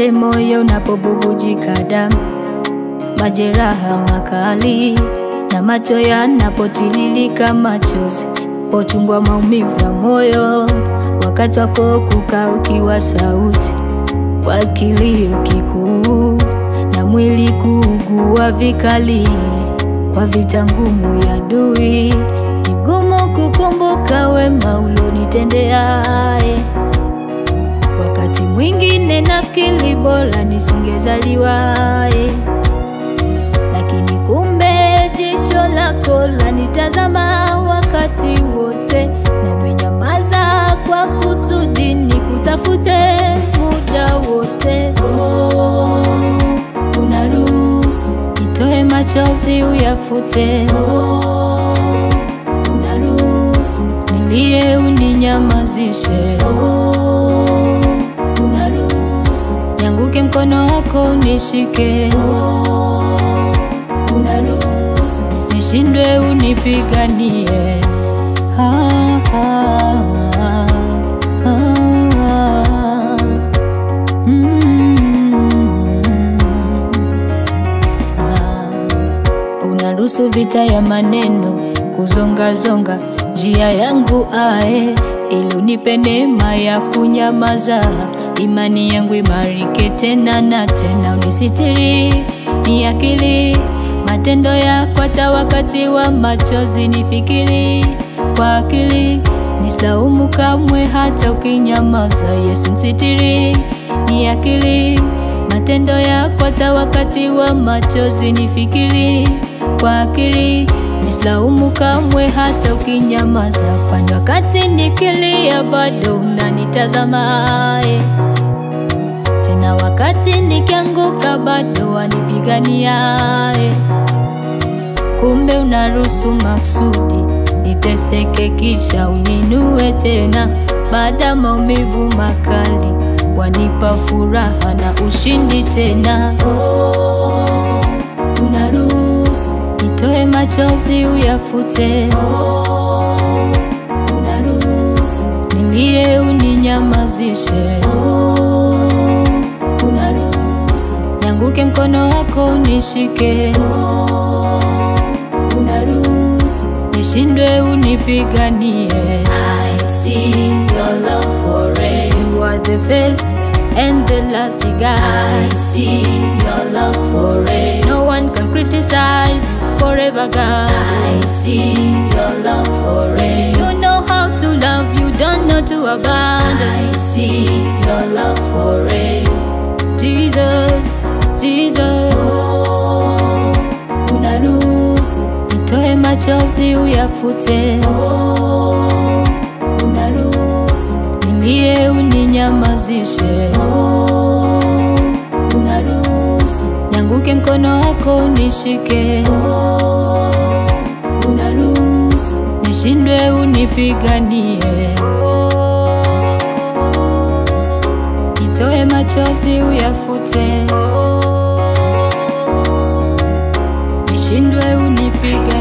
pale moyo unapobubujika damu, majeraha makali na macho yanapotililika machozi, kwa uchungu wa maumivu ya moyo, wakati wako kukaukiwa sauti, kwa kilio kikuu na mwili kuugua vikali, kwa vita ngumu ya adui, ni ngumu kukumbuka wema ulionitendea. Wakati mwingine nakili bora nisingezaliwa, lakini kumbe jicho lako lanitazama wakati wote, na umenyamaza kwa kusudi nikutafute muda wote. Unaruhusu nitoe machozi uyafute, unaruhusu nilie uninyamazishe, unaruhusu nianguke mkono wako unishike, unaruhusu nishindwe unipiganie. Unaruhusu vita ya maneno kuzonga zonga njia yangu ili unipe neema ya kunyamaza, imani yangu imarike tena na tena, unisitiri ni akili matendo yako, hata wakati wa machozi nifikiri kwa akili, nisilaumu kamwe hata ukinyamaza. Yesu nisitiri ni akili matendo yako, hata wakati wa machozi nifikiri kwa akili, nisilaumu kamwe hata ukinyamaza. Kwani wakati nikilia bado unanitazama, tena wakati nikianguka bado wanipigania. Kumbe unaruhusu maksudi niteseke kisha uninue tena, baada maumivu makali wanipa furaha na ushindi tena. Unaruhusu nitoe machozi uyafute, unaruhusu nilie uninyamazishe, unaruhusu nianguke mkono wako unishike, unaruhusu nishindwe unipiganie. I see your love forever, you are the first and the last God. I see your love forever, no one can criticize you forever, God. I see your love forever, you know how to love, you don't know to abandon. I see your love forever, Jesus, Jesus. Unaruhusu nitoe machozi uyafute, unaruhusu nilie uninyamazishe, unaruhusu nianguke mkono wako unishike, unaruhusu nishindwe unipiganie. Nitoe machozi uyafute, nishindwe unipiganie.